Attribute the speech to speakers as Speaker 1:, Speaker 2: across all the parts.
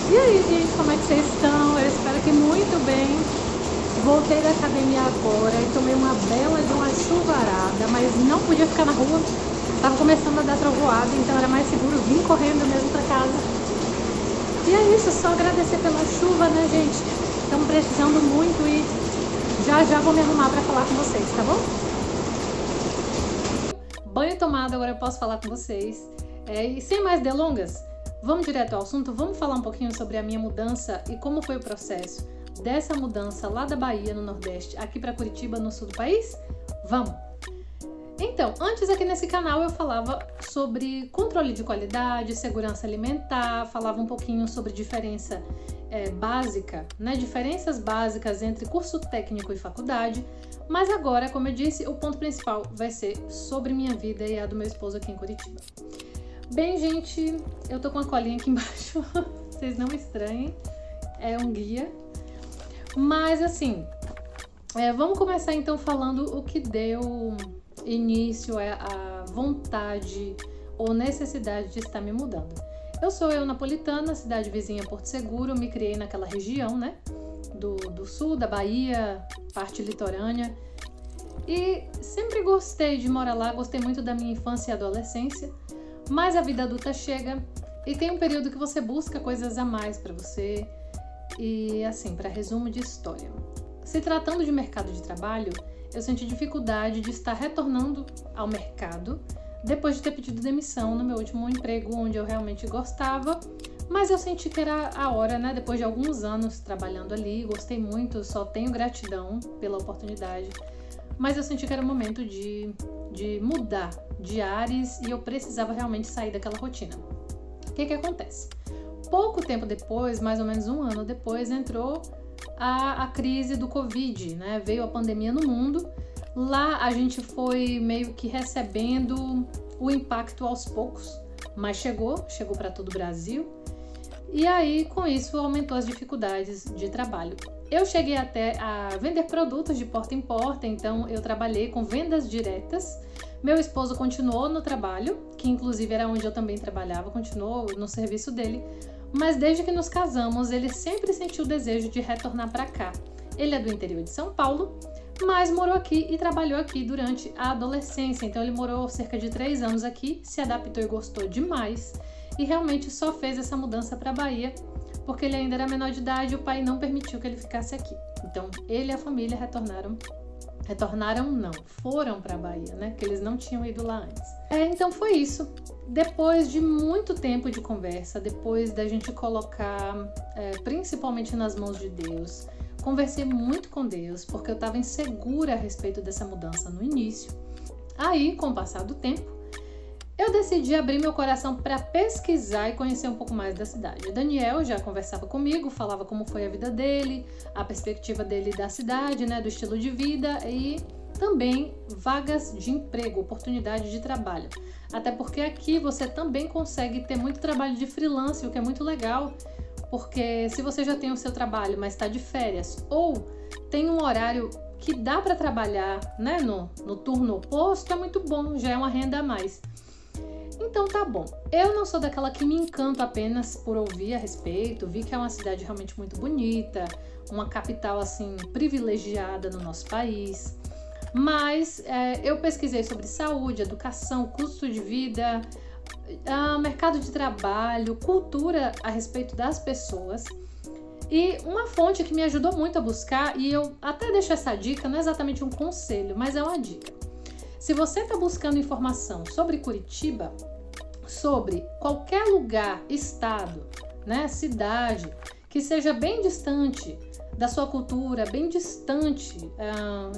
Speaker 1: E aí, gente, como é que vocês estão? Eu espero que muito bem. Voltei da academia agora e tomei uma bela de uma chuvarada, mas não podia ficar na rua. Tava começando a dar trovoada, então era mais seguro vir correndo mesmo pra casa. E é isso, só agradecer pela chuva, né, gente? Estamos precisando muito e já vou me arrumar pra falar com vocês, tá bom? Banho tomado, agora eu posso falar com vocês. E sem mais delongas, vamos direto ao assunto, vamos falar um pouquinho sobre a minha mudança e como foi o processo dessa mudança lá da Bahia, no Nordeste, aqui para Curitiba, no sul do país? Vamos! Então, antes aqui nesse canal eu falava sobre controle de qualidade, segurança alimentar, falava um pouquinho sobre diferença básica, né? Diferenças básicas entre curso técnico e faculdade, mas agora, como eu disse, o ponto principal vai ser sobre minha vida e a do meu esposo aqui em Curitiba. Bem, gente, eu tô com a colinha aqui embaixo, vocês não estranhem, é um guia. Mas assim, vamos começar então falando o que deu início à vontade ou necessidade de estar me mudando. Eu sou napolitana, cidade vizinha Porto Seguro, me criei naquela região, né, do sul da Bahia, parte litorânea, e sempre gostei de morar lá, gostei muito da minha infância e adolescência, mas a vida adulta chega e tem um período que você busca coisas a mais para você. E assim, para resumo de história, se tratando de mercado de trabalho, eu senti dificuldade de estar retornando ao mercado depois de ter pedido demissão no meu último emprego, onde eu realmente gostava, mas eu senti que era a hora, né? Depois de alguns anos trabalhando ali, gostei muito, só tenho gratidão pela oportunidade, mas eu senti que era o momento de mudar de ares e eu precisava realmente sair daquela rotina. O que acontece? Pouco tempo depois, mais ou menos um ano depois, entrou a crise do Covid, né? Veio a pandemia no mundo. Lá a gente foi meio que recebendo o impacto aos poucos, mas chegou para todo o Brasil. E aí, com isso, aumentou as dificuldades de trabalho. Eu cheguei até a vender produtos de porta em porta, então eu trabalhei com vendas diretas. Meu esposo continuou no trabalho, que inclusive era onde eu também trabalhava, continuou no serviço dele. Mas desde que nos casamos, ele sempre sentiu o desejo de retornar para cá. Ele é do interior de São Paulo, mas morou aqui e trabalhou aqui durante a adolescência. Então ele morou cerca de 3 anos aqui, se adaptou e gostou demais. E realmente só fez essa mudança para a Bahia, porque ele ainda era menor de idade e o pai não permitiu que ele ficasse aqui. Então ele e a família foram para a Bahia, né? Que eles não tinham ido lá antes. Então foi isso. Depois de muito tempo de conversa, depois da gente colocar principalmente nas mãos de Deus, conversei muito com Deus, porque eu estava insegura a respeito dessa mudança no início. Aí, com o passar do tempo, eu decidi abrir meu coração para pesquisar e conhecer um pouco mais da cidade. O Daniel já conversava comigo, falava como foi a vida dele, a perspectiva dele da cidade, né, do estilo de vida e também vagas de emprego, oportunidade de trabalho. Até porque aqui você também consegue ter muito trabalho de freelance, o que é muito legal, porque se você já tem o seu trabalho, mas está de férias, ou tem um horário que dá para trabalhar, né, no turno oposto, é muito bom, já é uma renda a mais. Então tá bom, eu não sou daquela que me encanto apenas por ouvir a respeito, vi que é uma cidade realmente muito bonita, uma capital assim privilegiada no nosso país, mas eu pesquisei sobre saúde, educação, custo de vida, mercado de trabalho, cultura a respeito das pessoas. E uma fonte que me ajudou muito a buscar, e eu até deixo essa dica, não é exatamente um conselho, mas é uma dica. Se você está buscando informação sobre Curitiba, sobre qualquer lugar, estado, né, cidade, que seja bem distante da sua cultura, bem distante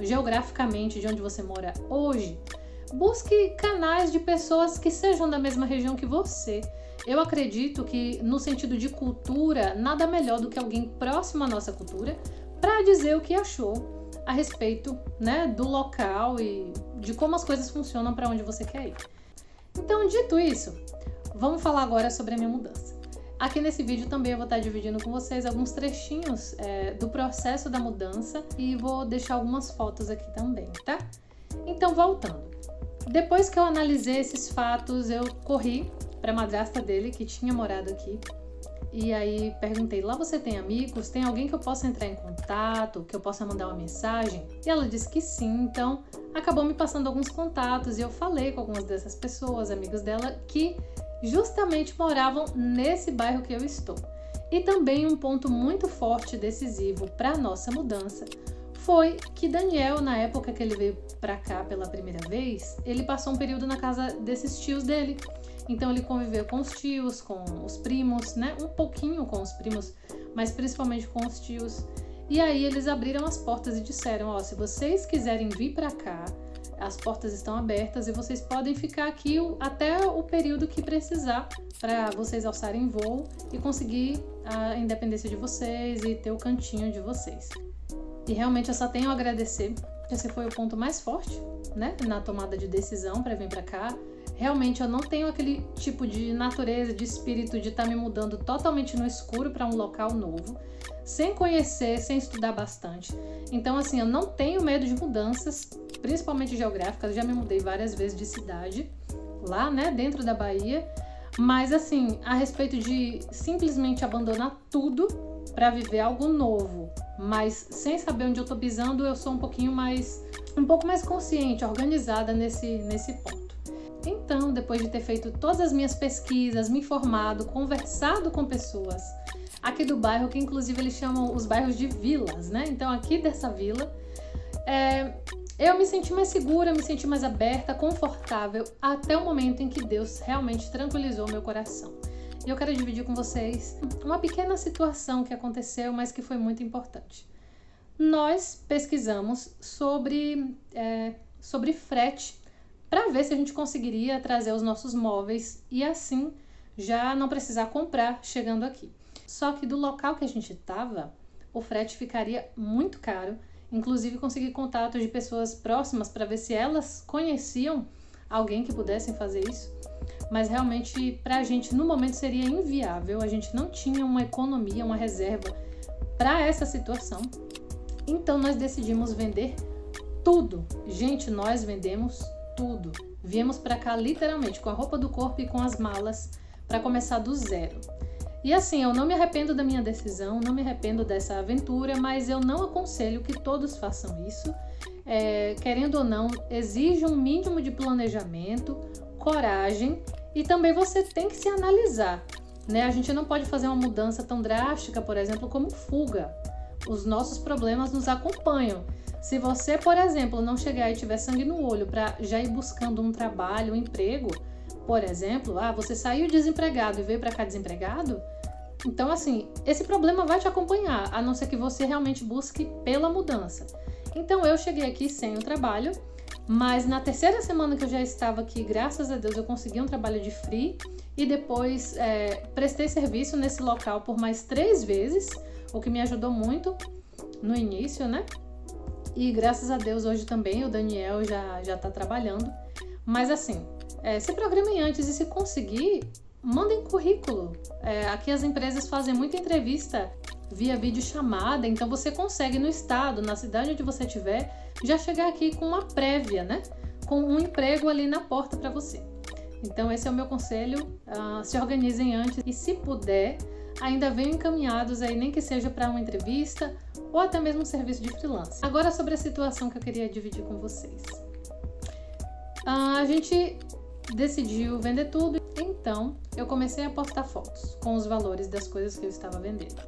Speaker 1: geograficamente de onde você mora hoje, busque canais de pessoas que sejam da mesma região que você. Eu acredito que, no sentido de cultura, nada melhor do que alguém próximo à nossa cultura para dizer o que achou a respeito, né, do local e de como as coisas funcionam para onde você quer ir. Então, dito isso, vamos falar agora sobre a minha mudança. Aqui nesse vídeo também eu vou estar dividindo com vocês alguns trechinhos do processo da mudança e vou deixar algumas fotos aqui também, tá? Então, voltando. Depois que eu analisei esses fatos, eu corri para a madrasta dele, que tinha morado aqui, E aí perguntei, lá você tem amigos? Tem alguém que eu possa entrar em contato, que eu possa mandar uma mensagem? E ela disse que sim, então acabou me passando alguns contatos e eu falei com algumas dessas pessoas, amigos dela, que justamente moravam nesse bairro que eu estou. E também um ponto muito forte e decisivo para a nossa mudança foi que Daniel, na época que ele veio para cá pela primeira vez, ele passou um período na casa desses tios dele. Então ele conviveu com os tios, com os primos, né? Um pouquinho com os primos, mas principalmente com os tios. E aí eles abriram as portas e disseram, ó, se vocês quiserem vir para cá, as portas estão abertas e vocês podem ficar aqui até o período que precisar para vocês alçarem voo e conseguir a independência de vocês e ter o cantinho de vocês. E realmente eu só tenho a agradecer, porque esse foi o ponto mais forte, né, na tomada de decisão para vir para cá. Realmente eu não tenho aquele tipo de natureza, de espírito de estar me mudando totalmente no escuro para um local novo, sem conhecer, sem estudar bastante. Então assim, eu não tenho medo de mudanças, principalmente geográficas. Eu já me mudei várias vezes de cidade, lá, né, dentro da Bahia. Mas assim, a respeito de simplesmente abandonar tudo para viver algo novo, mas sem saber onde eu tô pisando, eu sou um pouco mais consciente, organizada nesse ponto. Então, depois de ter feito todas as minhas pesquisas, me informado, conversado com pessoas aqui do bairro, que inclusive eles chamam os bairros de vilas, né? Então, aqui dessa vila, eu me senti mais segura, me senti mais aberta, confortável, até o momento em que Deus realmente tranquilizou meu coração. E eu quero dividir com vocês uma pequena situação que aconteceu, mas que foi muito importante. Nós pesquisamos sobre frete para ver se a gente conseguiria trazer os nossos móveis e assim já não precisar comprar chegando aqui. Só que do local que a gente estava, o frete ficaria muito caro. Inclusive consegui contato de pessoas próximas para ver se elas conheciam alguém que pudessem fazer isso. Mas realmente para a gente no momento seria inviável. A gente não tinha uma economia, uma reserva para essa situação. Então nós decidimos vender tudo. Gente, nós vendemos tudo. Viemos para cá literalmente com a roupa do corpo e com as malas para começar do zero. E assim, eu não me arrependo da minha decisão, não me arrependo dessa aventura, mas eu não aconselho que todos façam isso. Querendo ou não, exige um mínimo de planejamento, coragem e também você tem que se analisar, né? A gente não pode fazer uma mudança tão drástica, por exemplo, como fuga. Os nossos problemas nos acompanham. Se você, por exemplo, não chegar e tiver sangue no olho para já ir buscando um trabalho, um emprego, por exemplo, você saiu desempregado e veio para cá desempregado, então assim, esse problema vai te acompanhar, a não ser que você realmente busque pela mudança. Então eu cheguei aqui sem o trabalho, mas na terceira semana que eu já estava aqui, graças a Deus, eu consegui um trabalho de free e depois prestei serviço nesse local por mais 3 vezes, o que me ajudou muito no início, né? E graças a Deus hoje também o Daniel já está trabalhando. Mas assim, se programem antes e se conseguir, mandem currículo. Aqui as empresas fazem muita entrevista via videochamada, então você consegue no estado, na cidade onde você estiver, já chegar aqui com uma prévia, né? Com um emprego ali na porta para você. Então esse é o meu conselho, se organizem antes e se puder, ainda venham encaminhados aí, nem que seja para uma entrevista ou até mesmo um serviço de freelance. Agora sobre a situação que eu queria dividir com vocês. A gente decidiu vender tudo, então eu comecei a postar fotos com os valores das coisas que eu estava vendendo.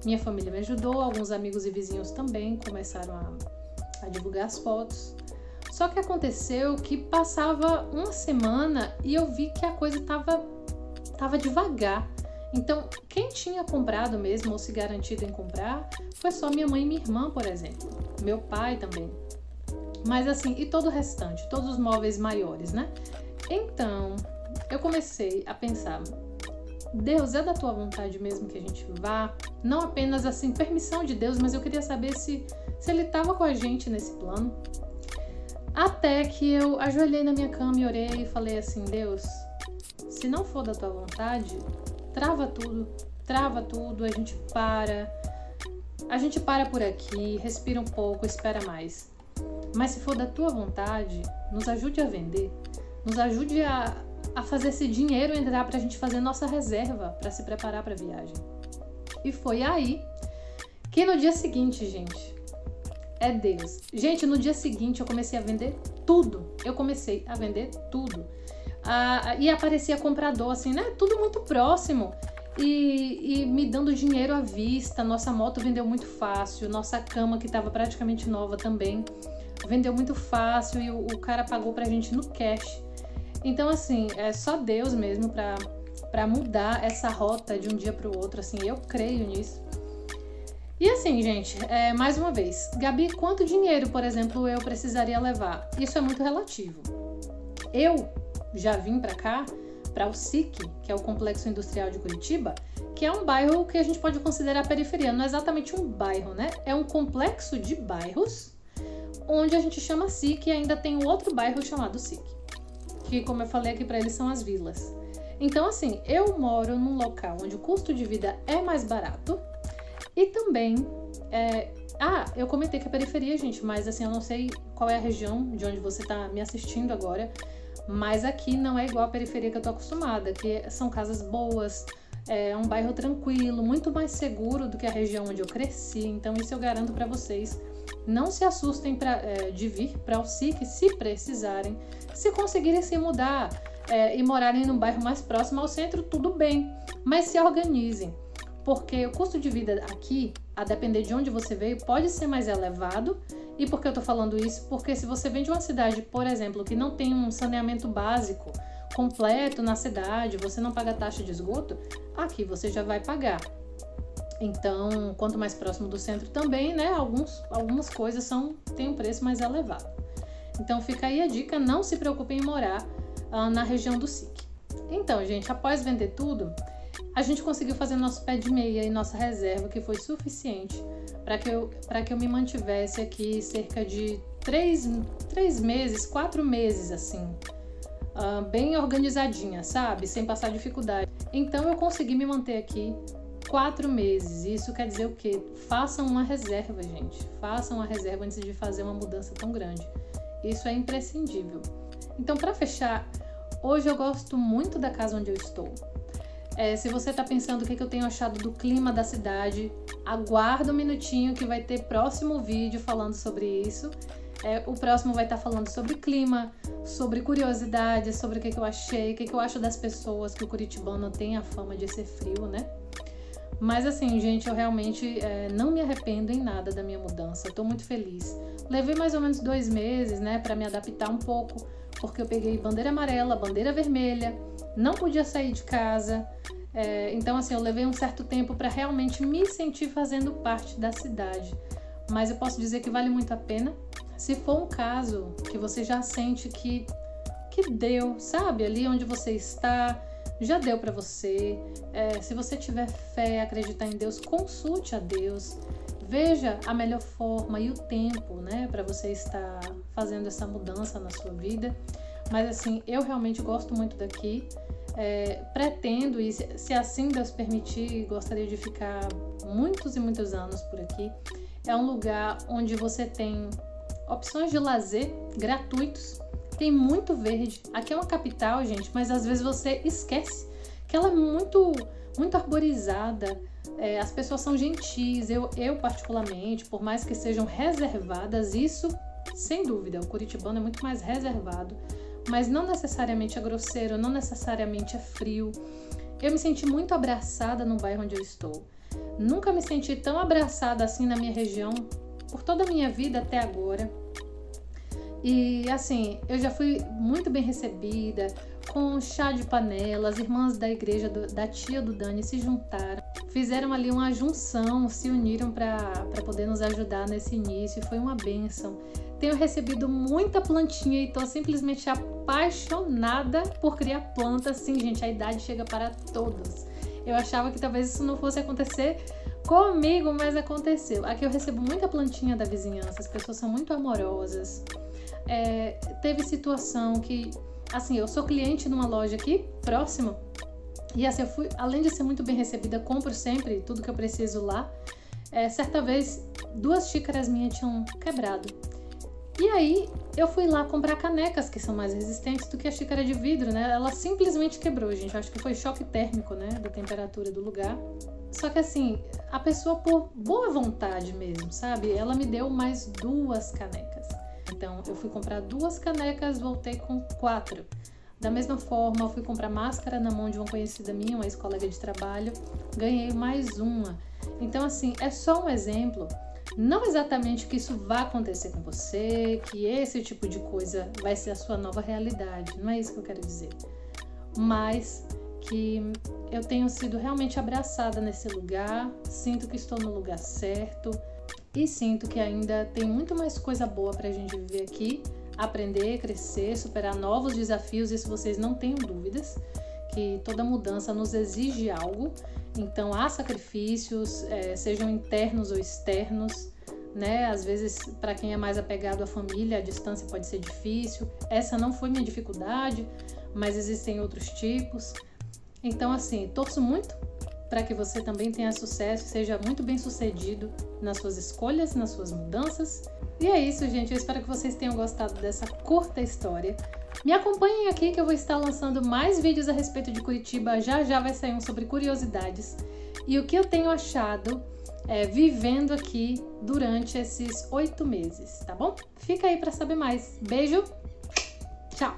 Speaker 1: Minha família me ajudou, alguns amigos e vizinhos também começaram a divulgar as fotos. Só que aconteceu que passava uma semana e eu vi que a coisa tava devagar. Então, quem tinha comprado mesmo ou se garantido em comprar foi só minha mãe e minha irmã, por exemplo. Meu pai também. Mas assim, e todo o restante, todos os móveis maiores, né? Então, eu comecei a pensar, Deus, é da tua vontade mesmo que a gente vá? Não apenas assim, permissão de Deus, mas eu queria saber se ele estava com a gente nesse plano. Até que eu ajoelhei na minha cama e orei e falei assim, Deus, se não for da tua vontade, trava tudo, a gente para por aqui, respira um pouco, espera mais. Mas se for da tua vontade, nos ajude a vender, nos ajude a a fazer esse dinheiro entrar pra gente fazer nossa reserva para se preparar para a viagem. E foi aí que no dia seguinte, gente, é Deus. Gente, no dia seguinte eu comecei a vender tudo. E aparecia comprador, assim, né? Tudo muito próximo. E me dando dinheiro à vista. Nossa moto vendeu muito fácil. Nossa cama, que estava praticamente nova também, vendeu muito fácil. E o cara pagou pra gente no cash. Então, assim, é só Deus mesmo pra mudar essa rota de um dia pro outro. Assim, eu creio nisso. E assim, gente, mais uma vez, Gabi, quanto dinheiro, por exemplo, eu precisaria levar? Isso é muito relativo. Eu já vim para cá, para o SIC, que é o Complexo Industrial de Curitiba, que é um bairro que a gente pode considerar periferia. Não é exatamente um bairro, né? É um complexo de bairros, onde a gente chama SIC e ainda tem um outro bairro chamado SIC, que, como eu falei aqui para eles, são as vilas. Então, assim, eu moro num local onde o custo de vida é mais barato. E também, eu comentei que é periferia, gente, mas assim, eu não sei qual é a região de onde você tá me assistindo agora, mas aqui não é igual a periferia que eu tô acostumada, que são casas boas, é um bairro tranquilo, muito mais seguro do que a região onde eu cresci, então isso eu garanto pra vocês. Não se assustem de vir para o SIC se precisarem, se conseguirem se mudar e morarem num bairro mais próximo ao centro, tudo bem, mas se organizem. Porque o custo de vida aqui, a depender de onde você veio, pode ser mais elevado. E por que eu tô falando isso? Porque se você vem de uma cidade, por exemplo, que não tem um saneamento básico completo na cidade, você não paga taxa de esgoto, aqui você já vai pagar. Então, quanto mais próximo do centro também, né, algumas coisas têm um preço mais elevado. Então fica aí a dica, não se preocupem em morar na região do SIC. Então, gente, após vender tudo, a gente conseguiu fazer nosso pé de meia e nossa reserva, que foi suficiente para que eu me mantivesse aqui cerca de 3 meses, 4 meses, assim, bem organizadinha, sabe? Sem passar dificuldade. Então eu consegui me manter aqui 4 meses. Isso quer dizer o quê? Façam uma reserva, gente. Façam uma reserva antes de fazer uma mudança tão grande. Isso é imprescindível. Então, para fechar, hoje eu gosto muito da casa onde eu estou. Se você está pensando o que eu tenho achado do clima da cidade, aguarda um minutinho que vai ter próximo vídeo falando sobre isso. O próximo vai estar falando sobre clima, sobre curiosidades, sobre o que eu achei, o que eu acho das pessoas, que o curitibano tem a fama de ser frio, né? Mas assim, gente, eu realmente não me arrependo em nada da minha mudança. Estou muito feliz. Levei mais ou menos 2 meses, né, para me adaptar um pouco, porque eu peguei bandeira amarela, bandeira vermelha, não podia sair de casa. Então, assim, eu levei um certo tempo para realmente me sentir fazendo parte da cidade. Mas eu posso dizer que vale muito a pena. Se for um caso que você já sente que deu, sabe, ali onde você está, já deu para você. Se você tiver fé, acreditar em Deus, consulte a Deus. Veja a melhor forma e o tempo, né, para você estar fazendo essa mudança na sua vida. Mas assim, eu realmente gosto muito daqui. Pretendo, e se assim Deus permitir, gostaria de ficar muitos e muitos anos por aqui. É um lugar onde você tem opções de lazer gratuitos, tem muito verde. Aqui é uma capital, gente, mas às vezes você esquece que ela é muito, muito arborizada. As pessoas são gentis. Eu particularmente, por mais que sejam reservadas, isso sem dúvida, o curitibano é muito mais reservado, mas não necessariamente é grosseiro, não necessariamente é frio. Eu me senti muito abraçada no bairro onde eu estou. Nunca me senti tão abraçada assim na minha região por toda a minha vida até agora. E assim, eu já fui muito bem recebida, com chá de panela. As irmãs da igreja da tia do Dani se juntaram, fizeram ali uma junção, se uniram para poder nos ajudar nesse início. Foi uma bênção. Tenho recebido muita plantinha e estou simplesmente apaixonada por criar plantas. Sim, gente, a idade chega para todos. Eu achava que talvez isso não fosse acontecer comigo, mas aconteceu. Aqui eu recebo muita plantinha da vizinhança, as pessoas são muito amorosas. Teve situação que, assim, eu sou cliente numa loja aqui próxima e assim, eu fui, além de ser muito bem recebida, compro sempre tudo que eu preciso lá. Certa vez, 2 xícaras minhas tinham quebrado. E aí eu fui lá comprar canecas que são mais resistentes do que a xícara de vidro, né? Ela simplesmente quebrou, gente. Eu acho que foi choque térmico, né? Da temperatura do lugar. Só que assim, a pessoa por boa vontade mesmo, sabe? Ela me deu mais 2 canecas. Então eu fui comprar 2 canecas, voltei com 4. Da mesma forma, eu fui comprar máscara na mão de uma conhecida minha, uma ex-colega de trabalho, ganhei mais uma. Então assim, é só um exemplo. Não exatamente que isso vai acontecer com você, que esse tipo de coisa vai ser a sua nova realidade, não é isso que eu quero dizer. Mas que eu tenho sido realmente abraçada nesse lugar, sinto que estou no lugar certo e sinto que ainda tem muito mais coisa boa pra gente viver aqui, aprender, crescer, superar novos desafios, isso vocês não tenham dúvidas, que toda mudança nos exige algo. Então há sacrifícios, sejam internos ou externos, né? Às vezes, para quem é mais apegado à família, a distância pode ser difícil. Essa não foi minha dificuldade, mas existem outros tipos. Então, assim, torço muito para que você também tenha sucesso, seja muito bem sucedido nas suas escolhas, nas suas mudanças. E é isso, gente. Eu espero que vocês tenham gostado dessa curta história. Me acompanhem aqui que eu vou estar lançando mais vídeos a respeito de Curitiba. Já já vai sair um sobre curiosidades. E o que eu tenho achado vivendo aqui durante esses 8 meses, tá bom? Fica aí para saber mais. Beijo, tchau!